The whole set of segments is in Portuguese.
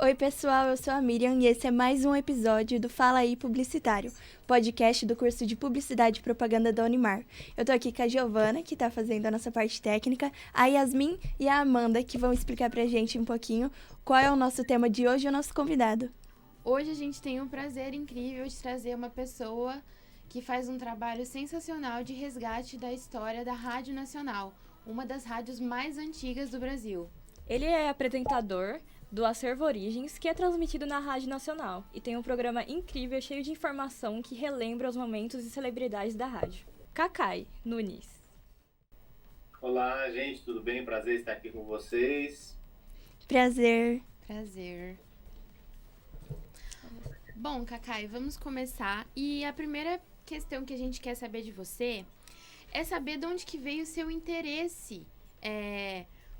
Oi pessoal, eu sou a Miriam e esse é mais um episódio do Fala Aí Publicitário, podcast do curso de Publicidade e Propaganda da Unimar. Eu tô aqui com a Giovana, que tá fazendo a nossa parte técnica, a Yasmin e a Amanda, que vão explicar pra gente um pouquinho qual é o nosso tema de hoje e o nosso convidado. Hoje a gente tem o prazer incrível de trazer uma pessoa que faz um trabalho sensacional de resgate da história da Rádio Nacional, uma das rádios mais antigas do Brasil. Ele é apresentador do Acervo Origens, que é transmitido na Rádio Nacional, e tem um programa incrível cheio de informação que relembra os momentos e celebridades da rádio. Cacai Nunes. Olá, gente, tudo bem? Prazer estar aqui com vocês. Prazer. Bom, Cacai, vamos começar. E a primeira questão que a gente quer saber de você é saber de onde que veio o seu interesse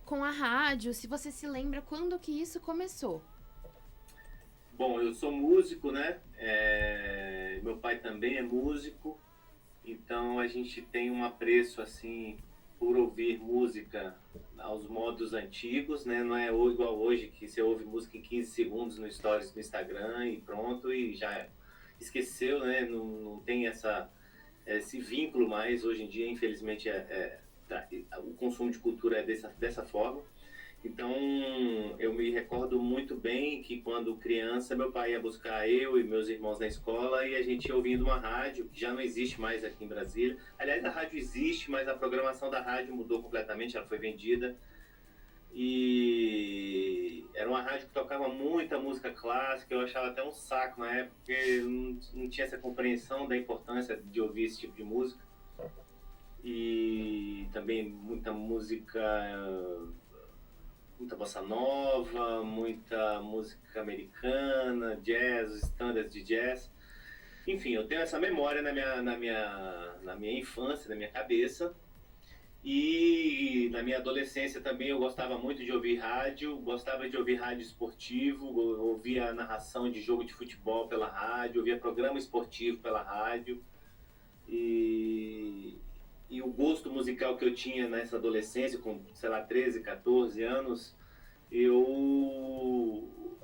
com a rádio, se você se lembra quando que isso começou. Bom, eu sou músico, né? Meu pai também é músico, então a gente tem um apreço, assim, por ouvir música aos modos antigos, né? Não é igual hoje, que você ouve música em 15 segundos no Stories do Instagram e pronto, e já esqueceu, né? Não tem esse vínculo mais. Hoje em dia, infelizmente, o consumo de cultura é dessa forma. Então, eu me recordo muito bem que quando criança, meu pai ia buscar eu e meus irmãos na escola e a gente ia ouvindo uma rádio, que já não existe mais aqui em Brasília. Aliás, a rádio existe, mas a programação da rádio mudou completamente, ela foi vendida. E era uma rádio que tocava muita música clássica, eu achava até um saco na época, porque eu não tinha essa compreensão da importância de ouvir esse tipo de música. E também muita música, muita bossa nova, muita música americana, jazz, standards de jazz. Enfim, eu tenho essa memória na minha infância, na minha cabeça. E na minha adolescência também eu gostava muito de ouvir rádio, gostava de ouvir rádio esportivo, ouvia narração de jogo de futebol pela rádio, ouvia programa esportivo pela rádio. E o gosto musical que eu tinha nessa adolescência, com, 13, 14 anos,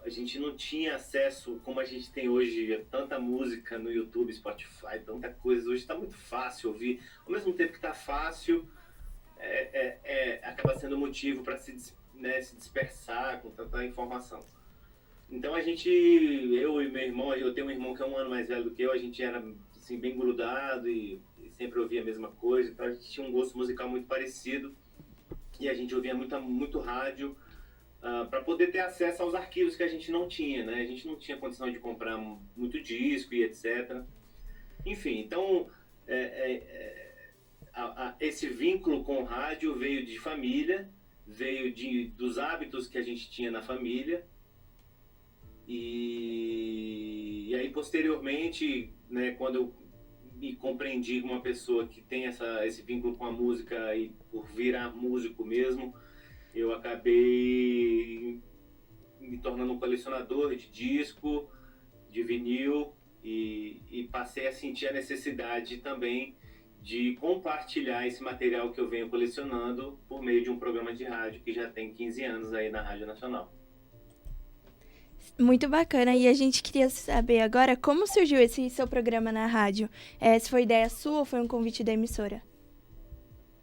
a gente não tinha acesso, como a gente tem hoje, a tanta música no YouTube, Spotify, tanta coisa. Hoje está muito fácil ouvir. Ao mesmo tempo que está fácil, acaba sendo motivo para se dispersar com tanta informação. Então eu e meu irmão, eu tenho um irmão que é um ano mais velho do que eu, a gente era assim, bem grudado e sempre ouvia a mesma coisa, então a gente tinha um gosto musical muito parecido e a gente ouvia muito rádio para poder ter acesso aos arquivos que a gente não tinha, né? A gente não tinha condição de comprar muito disco e etc. Enfim, então esse vínculo com o rádio veio de família, veio dos hábitos que a gente tinha na família. E aí, posteriormente, né, quando eu me compreendi como uma pessoa que tem esse vínculo com a música e por virar músico mesmo, eu acabei me tornando um colecionador de disco, de vinil, e passei a sentir a necessidade também de compartilhar esse material que eu venho colecionando por meio de um programa de rádio que já tem 15 anos aí na Rádio Nacional. Muito bacana, e a gente queria saber agora como surgiu esse seu programa na rádio. Se foi ideia sua ou foi um convite da emissora?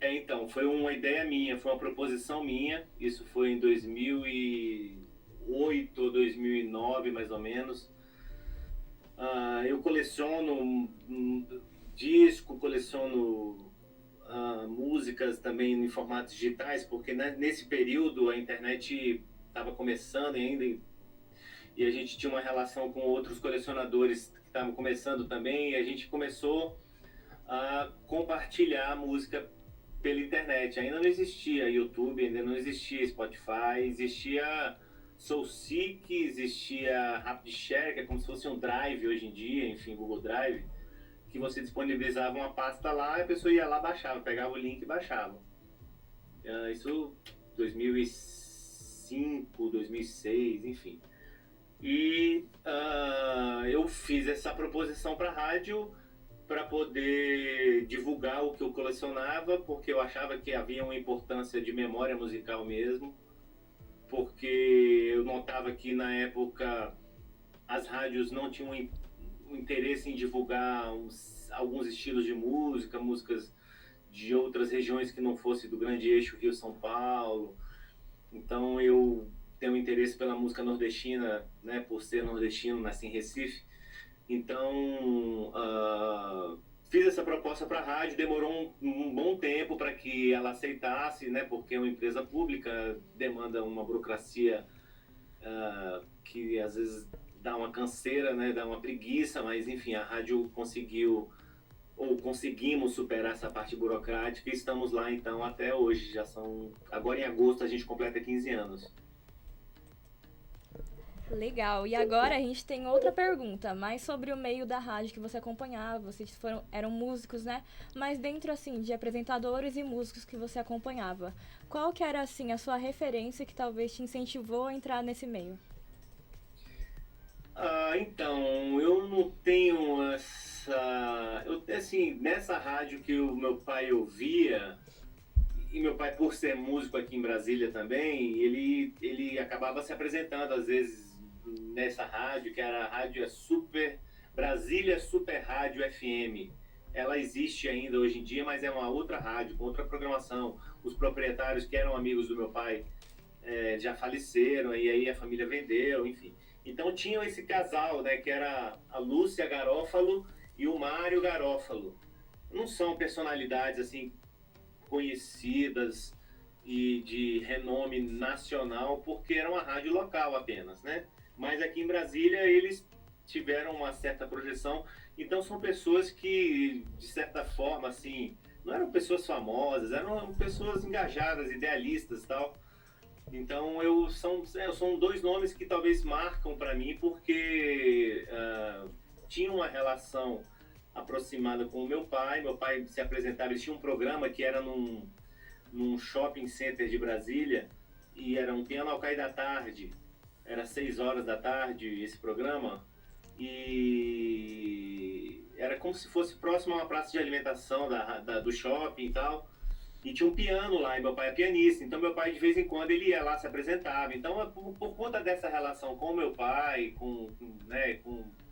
Então, foi uma ideia minha, foi uma proposição minha. Isso foi em 2008 ou 2009, mais ou menos. Eu coleciono disco, coleciono músicas também em formatos digitais, porque nesse período a internet estava começando ainda e a gente tinha uma relação com outros colecionadores que estavam começando também, e a gente começou a compartilhar a música pela internet. Ainda não existia YouTube, ainda não existia Spotify, existia SoulSeek, existia RapidShare, que é como se fosse um Drive hoje em dia, enfim, Google Drive, que você disponibilizava uma pasta lá e a pessoa ia lá, baixava, pegava o link e baixava. Isso 2005, 2006, enfim. E eu fiz essa proposição para a rádio para poder divulgar o que eu colecionava, porque eu achava que havia uma importância de memória musical mesmo. porque eu notava que na época as rádios não tinham um interesse em divulgar alguns estilos de músicas de outras regiões que não fosse do grande eixo Rio-São Paulo. Então eu tenho interesse pela música nordestina, né, por ser nordestino, nasci em Recife. Então fiz essa proposta para a rádio, demorou um bom tempo para que ela aceitasse, né, porque é uma empresa pública, demanda uma burocracia que às vezes dá uma canseira, né, dá uma preguiça, mas enfim, a rádio conseguimos superar essa parte burocrática e estamos lá então até hoje. Agora em agosto a gente completa 15 anos. Legal. E agora a gente tem outra pergunta, mais sobre o meio da rádio que você acompanhava. Vocês eram músicos, né? Mas dentro, assim, de apresentadores e músicos que você acompanhava, qual que era, assim, a sua referência que talvez te incentivou a entrar nesse meio? Então, eu não tenho assim, nessa rádio que o meu pai ouvia, e meu pai, por ser músico aqui em Brasília também, ele acabava se apresentando às vezes nessa rádio, que era a rádio Brasília Super Rádio FM. Ela existe ainda hoje em dia, mas é uma outra rádio, com outra programação. Os proprietários, que eram amigos do meu pai, já faleceram, e aí a família vendeu, enfim. Então tinham esse casal, né, que era a Lúcia Garófalo e o Mário Garófalo. Não são personalidades assim conhecidas e de renome nacional, porque era uma rádio local apenas, né? Mas aqui em Brasília eles tiveram uma certa projeção. Então são pessoas que, de certa forma, assim, não eram pessoas famosas, eram pessoas engajadas, idealistas e tal. Então são dois nomes que talvez marcam para mim, porque tinha uma relação aproximada com o meu pai. Meu pai se apresentava, ele tinha um programa que era num shopping center de Brasília, e era um piano ao cair da tarde, era 6 horas da tarde esse programa, e era como se fosse próximo a uma praça de alimentação do shopping e tal. E tinha um piano lá, e meu pai é pianista, então meu pai de vez em quando ele ia lá, se apresentava. Então por conta dessa relação com meu pai,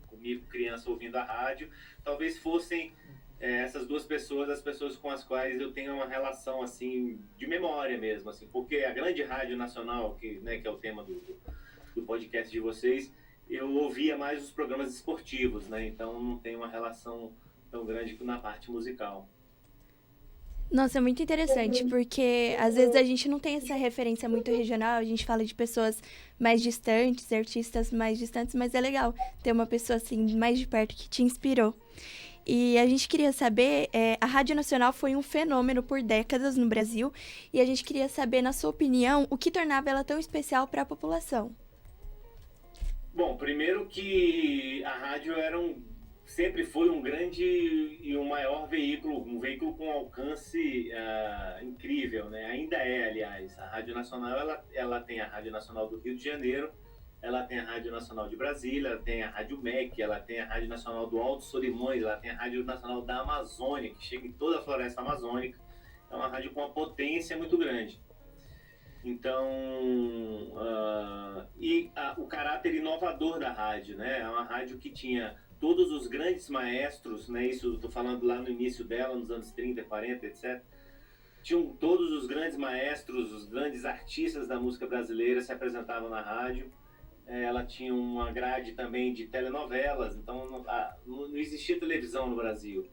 comigo criança ouvindo a rádio, talvez fossem essas duas pessoas as pessoas com as quais eu tenho uma relação assim de memória mesmo, assim, porque a grande rádio nacional, que é o tema do podcast de vocês, eu ouvia mais os programas esportivos, né? Então não tem uma relação tão grande na parte musical. Nossa, é muito interessante, porque às vezes a gente não tem essa referência muito regional, a gente fala de pessoas mais distantes, artistas mais distantes, mas é legal ter uma pessoa assim mais de perto que te inspirou. E a gente queria saber, a Rádio Nacional foi um fenômeno por décadas no Brasil, e a gente queria saber, na sua opinião, o que tornava ela tão especial para a população. Bom, primeiro que a rádio sempre foi um grande e um maior veículo, um veículo com alcance incrível, né? Ainda é, aliás. A Rádio Nacional, ela tem a Rádio Nacional do Rio de Janeiro, ela tem a Rádio Nacional de Brasília, ela tem a Rádio MEC, ela tem a Rádio Nacional do Alto Solimões, ela tem a Rádio Nacional da Amazônia, que chega em toda a floresta amazônica. É uma rádio com uma potência muito grande. Então, o caráter inovador da rádio, né? É uma rádio que tinha todos os grandes maestros, né? Isso eu estou falando lá no início dela, nos anos 30, 40, etc. Tinham todos os grandes maestros, os grandes artistas da música brasileira se apresentavam na rádio. Ela tinha uma grade também de telenovelas, então não existia televisão no Brasil.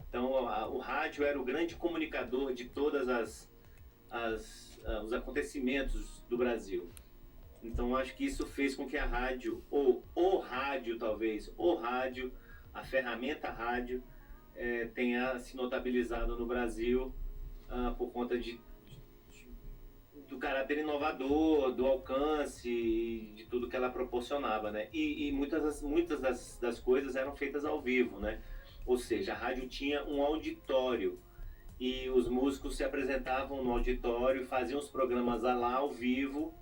Então o rádio era o grande comunicador de todas os acontecimentos do Brasil. Então acho que isso fez com que a rádio, a ferramenta rádio, tenha se notabilizado no Brasil por conta do caráter inovador, do alcance, de tudo que ela proporcionava, né? E muitas das coisas eram feitas ao vivo, né? Ou seja, a rádio tinha um auditório, e os músicos se apresentavam no auditório, faziam os programas lá ao vivo,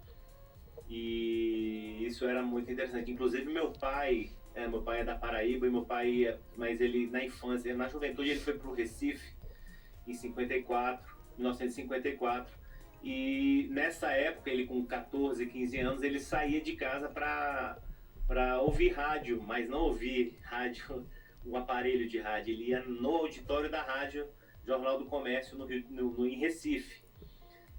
e isso era muito interessante. Inclusive meu pai é da Paraíba, e meu pai mas ele na infância, na juventude, ele foi para o Recife em 1954, E nessa época, ele com 14, 15 anos, ele saía de casa para ouvir rádio, mas não ouvir rádio, um aparelho de rádio. Ele ia no auditório da rádio Jornal do Comércio em Recife.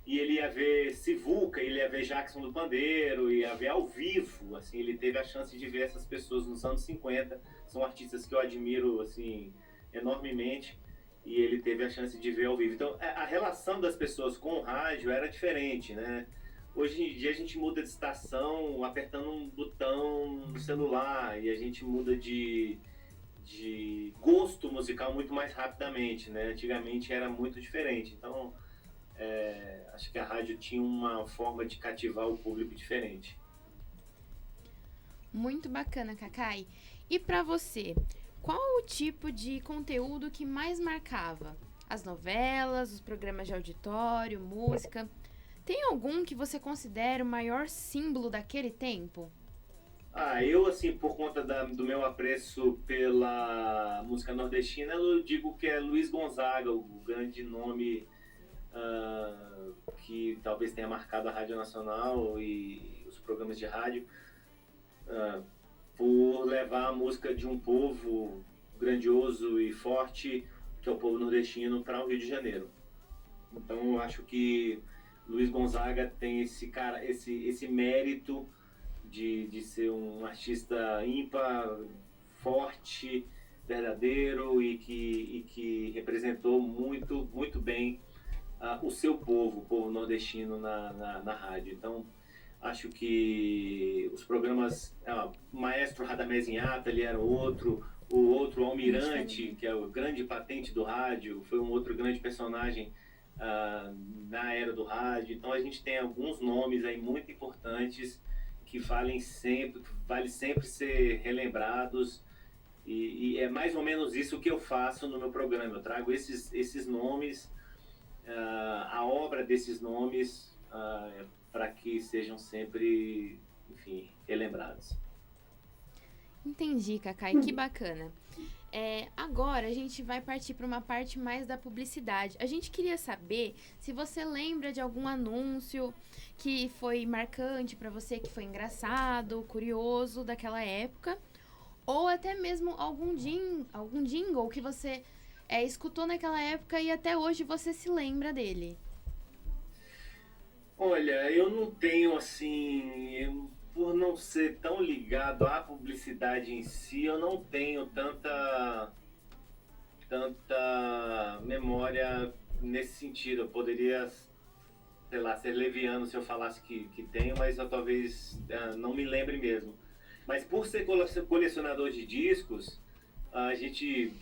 E ele ia ver Sivuca, ele ia ver Jackson do Pandeiro, ia ver ao vivo. Assim, ele teve a chance de ver essas pessoas nos anos 50. São artistas que eu admiro assim, enormemente. E ele teve a chance de ver ao vivo. Então, a relação das pessoas com o rádio era diferente, né? Hoje em dia a gente muda de estação apertando um botão no celular e a gente muda de gosto musical muito mais rapidamente, né? Antigamente era muito diferente. Então, acho que a rádio tinha uma forma de cativar o público diferente. Muito bacana, Cacai. E para você, qual o tipo de conteúdo que mais marcava? As novelas, os programas de auditório, música? Tem algum que você considera o maior símbolo daquele tempo? Eu, assim, por conta do meu apreço pela música nordestina, eu digo que é Luiz Gonzaga, o grande nome que talvez tenha marcado a Rádio Nacional e os programas de rádio, por levar a música de um povo grandioso e forte, que é o povo nordestino, para o Rio de Janeiro. Então eu acho que Luiz Gonzaga tem esse mérito de ser um artista ímpar, forte, verdadeiro e que representou muito, muito bem o seu povo, o povo nordestino na rádio. Então, acho que os programas, Maestro Radamés Inhata, ele era outro, o outro Almirante, que é o grande patente do rádio, foi um outro grande personagem na era do rádio. Então, a gente tem alguns nomes aí muito importantes que vale sempre ser relembrados, e é mais ou menos isso que eu faço no meu programa. Eu trago esses nomes, a obra desses nomes, para que sejam sempre, enfim, relembrados. Entendi, Cacai, que bacana. Agora a gente vai partir para uma parte mais da publicidade. A gente queria saber se você lembra de algum anúncio que foi marcante para você, que foi engraçado, curioso daquela época, ou até mesmo algum jingle que você escutou naquela época e até hoje você se lembra dele. Olha, eu não tenho assim, por não ser tão ligado à publicidade em si, eu não tenho tanta memória nesse sentido. Eu poderia, sei lá, ser leviano se eu falasse que tenho, mas eu talvez não me lembre mesmo. Mas por ser colecionador de discos, a gente,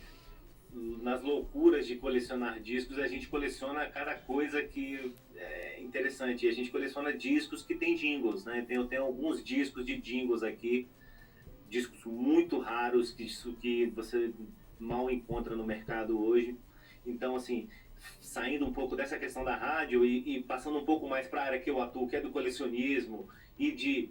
nas loucuras de colecionar discos, a gente coleciona cada coisa que é interessante. E a gente coleciona discos que tem jingles, né? Eu tenho alguns discos de jingles aqui, discos muito raros, que você mal encontra no mercado hoje. Então, assim, saindo um pouco dessa questão da rádio e passando um pouco mais para a área que eu atuo, que é do colecionismo, e de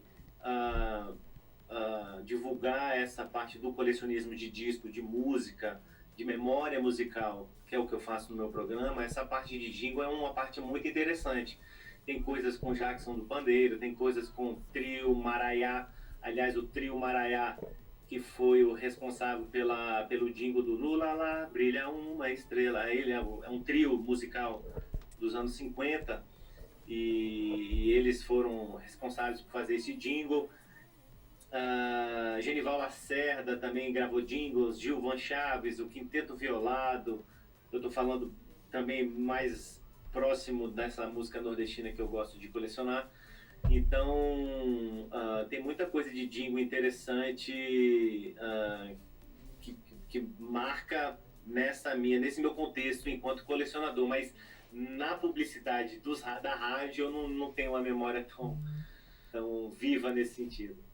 divulgar essa parte do colecionismo de disco, de música, de memória musical, que é o que eu faço no meu programa. Essa parte de jingle é uma parte muito interessante. Tem coisas com Jackson do Pandeiro, tem coisas com o Trio Maraiá. Aliás, o Trio Maraiá, que foi o responsável pelo jingle do Lula lá, brilha uma estrela. Ele é um trio musical dos anos 50 e eles foram responsáveis por fazer esse jingle. Genival Lacerda também gravou jingles, Gilvan Chaves, o Quinteto Violado. Eu estou falando também mais próximo dessa música nordestina que eu gosto de colecionar. Então, tem muita coisa de jingle interessante que marca nesse meu contexto enquanto colecionador, mas na publicidade da rádio eu não tenho uma memória tão viva nesse sentido.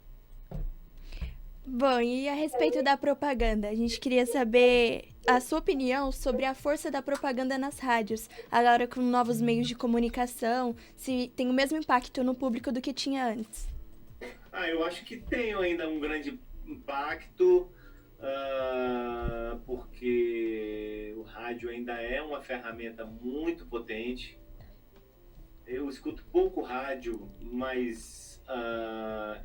Bom, e a respeito da propaganda, a gente queria saber a sua opinião sobre a força da propaganda nas rádios, agora com novos meios de comunicação, se tem o mesmo impacto no público do que tinha antes. Eu acho que tem ainda um grande impacto, porque o rádio ainda é uma ferramenta muito potente, Eu escuto pouco rádio, mas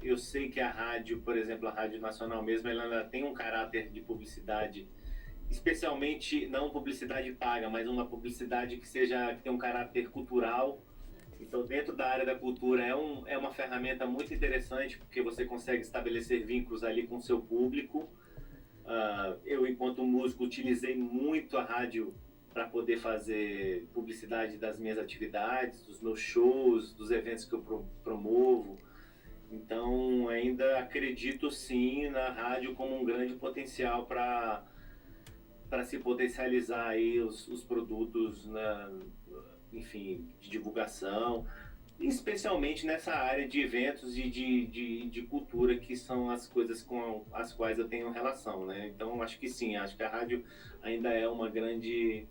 eu sei que a rádio, por exemplo, a Rádio Nacional mesmo, ela ainda tem um caráter de publicidade, especialmente não publicidade paga, mas uma publicidade que tem um caráter cultural. Então, dentro da área da cultura, é uma ferramenta muito interessante, porque você consegue estabelecer vínculos ali com o seu público. Eu, enquanto músico, utilizei muito a rádio para poder fazer publicidade das minhas atividades, dos meus shows, dos eventos que eu promovo. Então, ainda acredito sim na rádio como um grande potencial para se potencializar aí os produtos, enfim, de divulgação, especialmente nessa área de eventos e de cultura, que são as coisas com as quais eu tenho relação, né? Então, acho que sim, acho que a rádio ainda é uma grande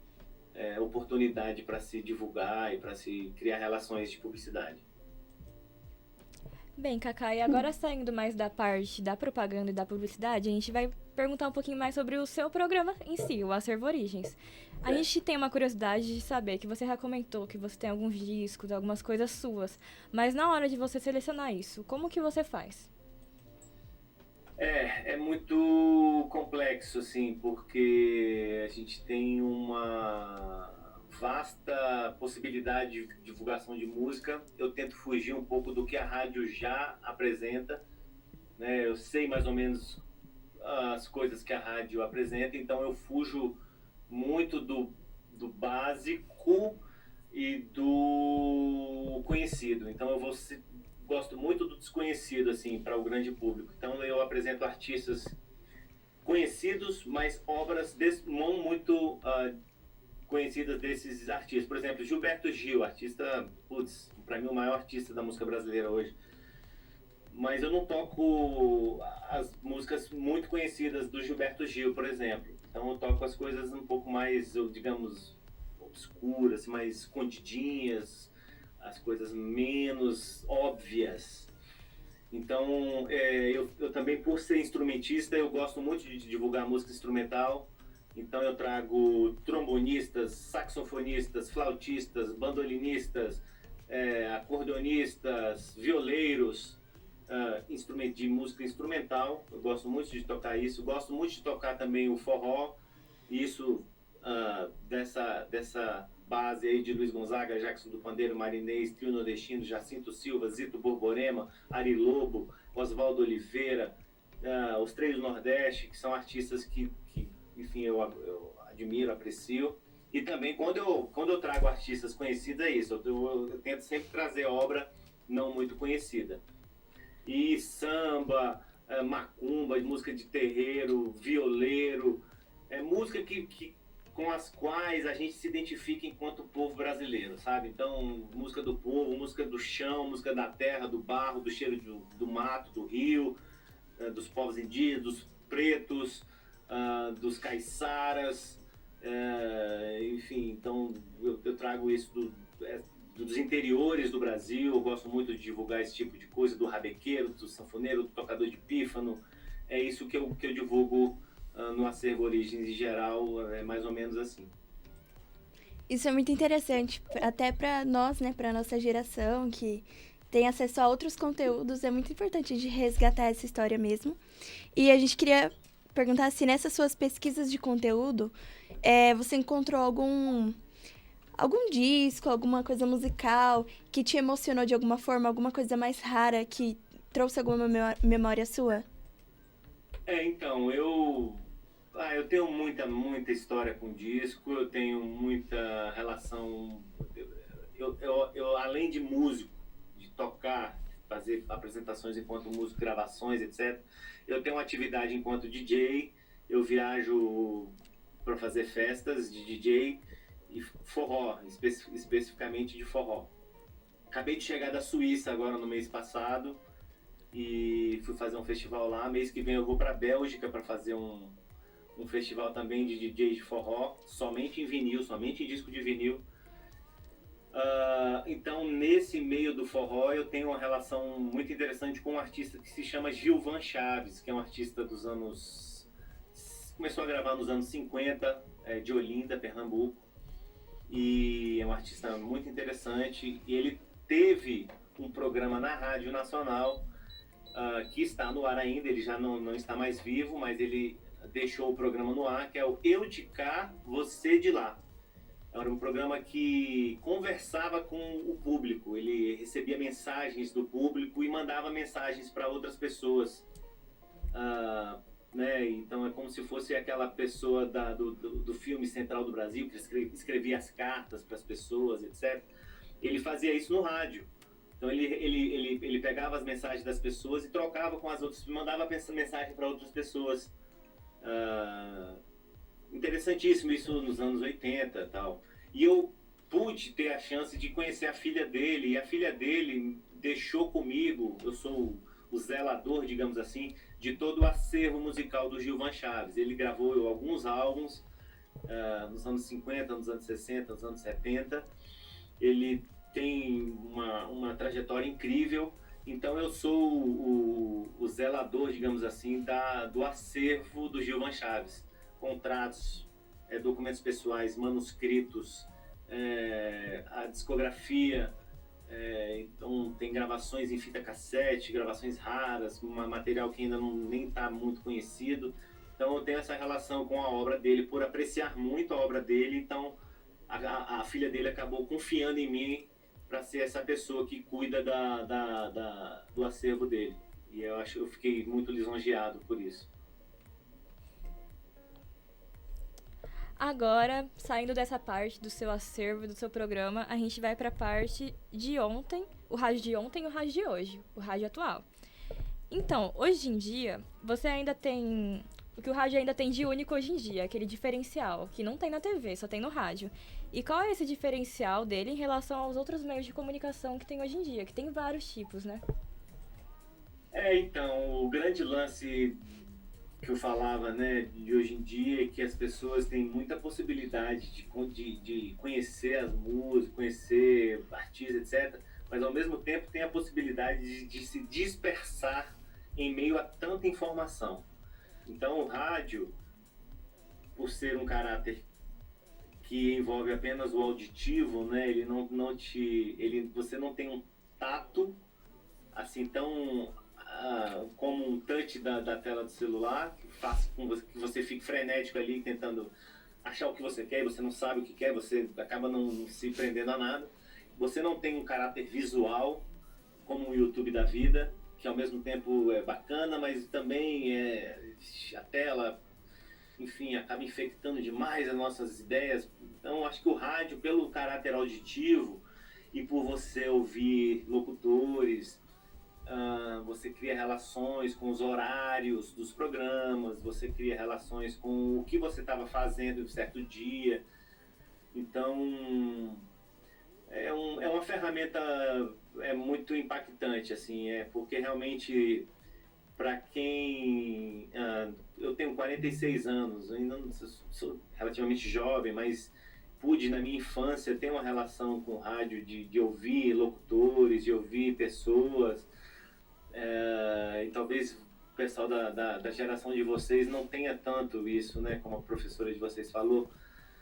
oportunidade para se divulgar e para se criar relações de publicidade. Bem, Cacá, e agora saindo mais da parte da propaganda e da publicidade, a gente vai perguntar um pouquinho mais sobre o seu programa em si, o Acervo Origens. A gente tem uma curiosidade de saber que você já comentou que você tem alguns discos, algumas coisas suas, mas na hora de você selecionar isso, como que você faz? É muito complexo, assim, porque a gente tem uma vasta possibilidade de divulgação de música. Eu tento fugir um pouco do que a rádio já apresenta, né? Eu sei mais ou menos as coisas que a rádio apresenta, então eu fujo muito do básico e do conhecido. Então eu gosto muito do desconhecido, assim, para o grande público. Então eu apresento artistas conhecidos, mas obras não muito conhecidas desses artistas. Por exemplo, Gilberto Gil, artista, para mim o maior artista da música brasileira hoje. Mas eu não toco as músicas muito conhecidas do Gilberto Gil, por exemplo. Então eu toco as coisas um pouco mais, digamos, obscuras, mais escondidinhas, as coisas menos óbvias. Então, eu também, por ser instrumentista, eu gosto muito de divulgar música instrumental. Então eu trago trombonistas, saxofonistas, flautistas, bandolinistas, acordeonistas, violeiros, de música instrumental. Eu gosto muito de tocar isso. Gosto muito de tocar também o forró. Isso dessa base aí de Luiz Gonzaga, Jackson do Pandeiro, Marinês, Trio Nordestino, Jacinto Silva, Zito Borborema, Ari Lobo, Oswaldo Oliveira, os Três do Nordeste, que são artistas que enfim, eu admiro, aprecio. E também, quando eu trago artistas conhecidos, é isso. Eu tento sempre trazer obra não muito conhecida. E samba, macumba, música de terreiro, violeiro, música com as quais a gente se identifica enquanto povo brasileiro, sabe? Então, música do povo, música do chão, música da terra, do barro, do cheiro do mato, do rio, dos povos indígenas, dos pretos, dos caiçaras, enfim, então eu trago isso dos interiores do Brasil. Eu gosto muito de divulgar esse tipo de coisa, do rabequeiro, do sanfoneiro, do tocador de pífano. É isso que eu divulgo no Acervo Origens em geral, é mais ou menos assim. Isso é muito interessante, até para nós, né, para nossa geração, que tem acesso a outros conteúdos, é muito importante de resgatar essa história mesmo. E a gente queria perguntar se nessas suas pesquisas de conteúdo, você encontrou algum disco, alguma coisa musical que te emocionou de alguma forma, alguma coisa mais rara que trouxe alguma memória sua? Então, eu tenho muita história com disco, eu tenho muita relação. Eu além de músico, de tocar, fazer apresentações enquanto músico, gravações, etc., eu tenho uma atividade enquanto DJ. Eu viajo para fazer festas de DJ e forró, especificamente de forró. Acabei de chegar da Suíça agora no mês passado e fui fazer um festival lá. Mês que vem eu vou para a Bélgica para fazer um festival também de DJ de forró, somente em vinil, somente em disco de vinil. Então, nesse meio do forró, eu tenho uma relação muito interessante com um artista que se chama Gilvan Chaves, que é um artista dos anos... Começou a gravar nos anos 50, de Olinda, Pernambuco. E é um artista muito interessante, e ele teve um programa na Rádio Nacional, que está no ar ainda, ele já não está mais vivo, mas ele deixou o programa no ar, que é o Eu de Cá, Você de Lá. Era um programa que conversava com o público, ele recebia mensagens do público e mandava mensagens para outras pessoas. Né? Então é como se fosse aquela pessoa do filme Central do Brasil, que escrevia as cartas para as pessoas, etc. Ele fazia isso no rádio. Então ele pegava as mensagens das pessoas e trocava com as outras, mandava mensagem para outras pessoas. Interessantíssimo isso nos anos 80 e tal. E eu pude ter a chance de conhecer a filha dele, e a filha dele deixou comigo, eu sou o zelador, digamos assim, de todo o acervo musical do Gilvan Chaves. Ele gravou alguns álbuns nos anos 50, nos anos 60, nos anos 70. Ele tem uma trajetória incrível, então eu sou o zelador, digamos assim, do acervo do Gilvan Chaves. Contratos, documentos pessoais, manuscritos, a discografia, então tem gravações em fita cassete, gravações raras, material que ainda nem está muito conhecido. Então eu tenho essa relação com a obra dele, por apreciar muito a obra dele. Então a filha dele acabou confiando em mim para ser essa pessoa que cuida do acervo dele. E eu fiquei muito lisonjeado por isso. Agora, saindo dessa parte do seu acervo, do seu programa, a gente vai para a parte de ontem, o rádio de ontem e o rádio de hoje, o rádio atual. Então, hoje em dia, você ainda tem o que o rádio ainda tem de único hoje em dia, aquele diferencial, que não tem na TV, só tem no rádio. E qual é esse diferencial dele em relação aos outros meios de comunicação que tem hoje em dia, que tem vários tipos, né? Então, o grande lance que eu falava, né, de hoje em dia, é que as pessoas têm muita possibilidade de conhecer as músicas, conhecer artistas, etc., mas ao mesmo tempo tem a possibilidade de se dispersar em meio a tanta informação. Então o rádio, por ser um caráter que envolve apenas o auditivo, né, você não tem um tato assim tão como um touch da tela do celular, que faz com que você fique frenético ali tentando achar o que você quer, e você não sabe o que quer, você acaba não se prendendo a nada. Você não tem um caráter visual como o YouTube da vida, que ao mesmo tempo é bacana, mas também a tela, enfim, acaba infectando demais as nossas ideias. Então acho que o rádio, pelo caráter auditivo e por você ouvir locutores, você cria relações com os horários dos programas, você cria relações com o que você estava fazendo em um certo dia. Então é uma ferramenta muito impactante, assim, porque realmente, para quem... eu tenho 46 anos, ainda não sou relativamente jovem, mas pude na minha infância ter uma relação com o rádio, de ouvir locutores, de ouvir pessoas. E talvez o pessoal da geração de vocês não tenha tanto isso, né, como a professora de vocês falou.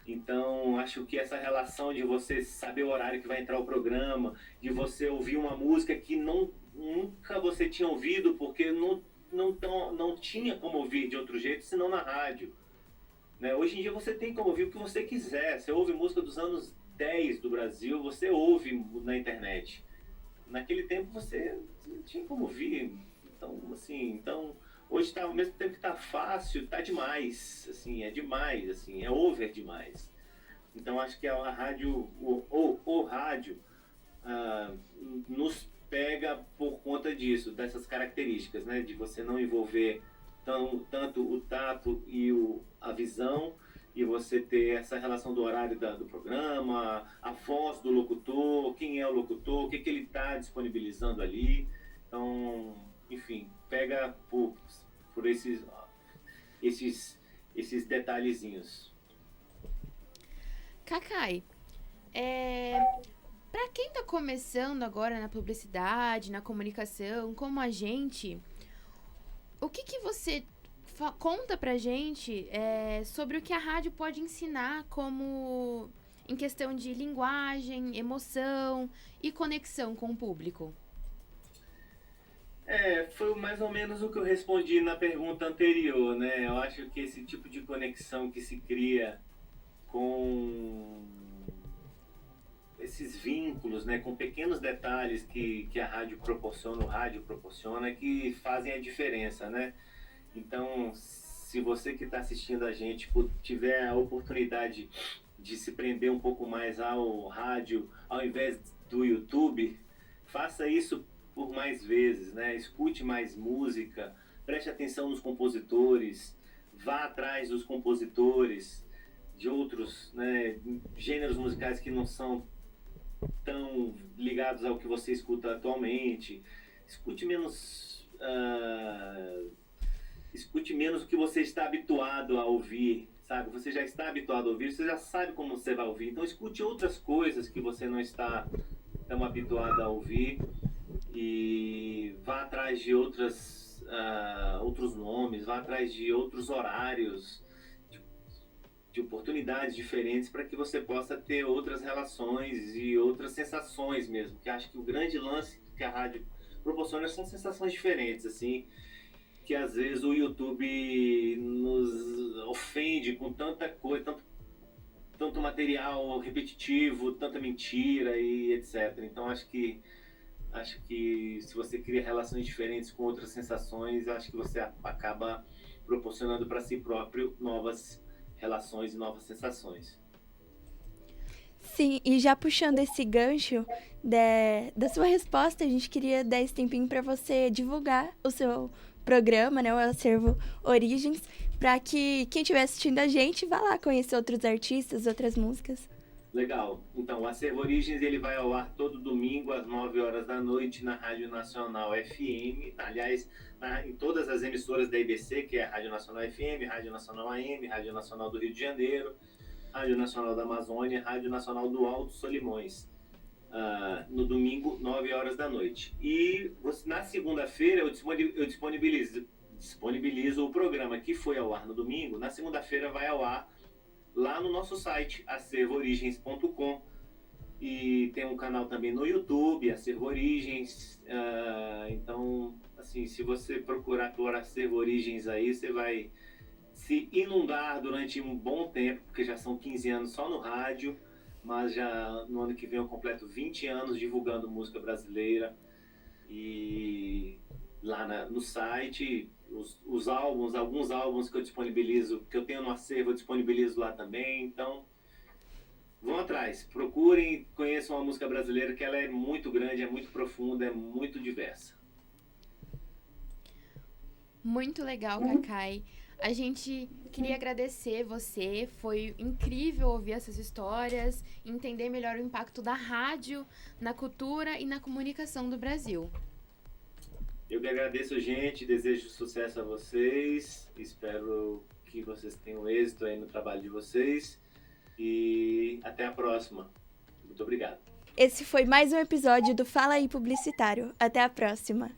Então acho que essa relação de você saber o horário que vai entrar o programa, de você ouvir uma música que nunca você tinha ouvido, porque não tinha como ouvir de outro jeito senão na rádio, né? Hoje em dia você tem como ouvir o que você quiser. Você ouve música dos anos 10 do Brasil, você ouve na internet. Naquele tempo você não tinha como ouvir. Então, assim, hoje ao mesmo tempo que tá fácil, tá demais, assim, é demais, assim, é over demais. Então acho que a rádio, o rádio nos pega por conta disso, dessas características, né, de você não envolver tanto o tato e a visão, e você ter essa relação do horário do programa, a voz do locutor, quem é o locutor, o que ele está disponibilizando ali. Então, enfim, pega por esses detalhezinhos. Cacai, para quem está começando agora na publicidade, na comunicação, como a gente, o que você conta pra gente sobre o que a rádio pode ensinar como em questão de linguagem, emoção e conexão com o público? Foi mais ou menos o que eu respondi na pergunta anterior, né? Eu acho que esse tipo de conexão que se cria com esses vínculos, né, com pequenos detalhes que a rádio proporciona, o rádio proporciona, que fazem a diferença, né? Então, se você que está assistindo a gente tiver a oportunidade de se prender um pouco mais ao rádio, ao invés do YouTube, faça isso por mais vezes, né? Escute mais música, preste atenção nos compositores, vá atrás dos compositores de outros, né, gêneros musicais que não são tão ligados ao que você escuta atualmente. Escute menos o que você está habituado a ouvir, sabe? Você já está habituado a ouvir, você já sabe como você vai ouvir. Então escute outras coisas que você não está tão habituado a ouvir e vá atrás de outros nomes, vá atrás de outros horários, de oportunidades diferentes para que você possa ter outras relações e outras sensações mesmo. Que acho que o grande lance que a rádio proporciona são sensações diferentes, assim, que às vezes o YouTube nos ofende com tanta coisa, tanto material repetitivo, tanta mentira e etc. Então acho que se você cria relações diferentes com outras sensações, acho que você acaba proporcionando para si próprio novas relações e novas sensações. Sim, e já puxando esse gancho da sua resposta, a gente queria dar esse tempinho para você divulgar o seu programa, né, o Acervo Origens, para que quem estiver assistindo a gente vá lá conhecer outros artistas, outras músicas. Legal. Então, o Acervo Origens ele vai ao ar todo domingo às 9 horas da noite na Rádio Nacional FM. Aliás, em todas as emissoras da IBC, que é a Rádio Nacional FM, Rádio Nacional AM, Rádio Nacional do Rio de Janeiro, Rádio Nacional da Amazônia, Rádio Nacional do Alto Solimões. No domingo, 9 horas da noite. E na segunda-feira eu disponibilizo o programa que foi ao ar no domingo. Na segunda-feira vai ao ar lá no nosso site, acervoorigens.com, e tem um canal também no YouTube, Acervo Origens. Então, assim, se você procurar por Acervo Origens aí, você vai se inundar durante um bom tempo, porque já são 15 anos só no rádio, mas já no ano que vem eu completo 20 anos divulgando música brasileira. E lá no site, alguns álbuns que eu disponibilizo, que eu tenho no acervo, eu disponibilizo lá também. Então, vão atrás, procurem, conheçam a música brasileira, que ela é muito grande, é muito profunda, é muito diversa. Muito legal, Cacai. A gente queria agradecer você, foi incrível ouvir essas histórias, entender melhor o impacto da rádio na cultura e na comunicação do Brasil. Eu que agradeço, gente, desejo sucesso a vocês, espero que vocês tenham êxito aí no trabalho de vocês e até a próxima. Muito obrigado. Esse foi mais um episódio do Fala Aí Publicitário. Até a próxima.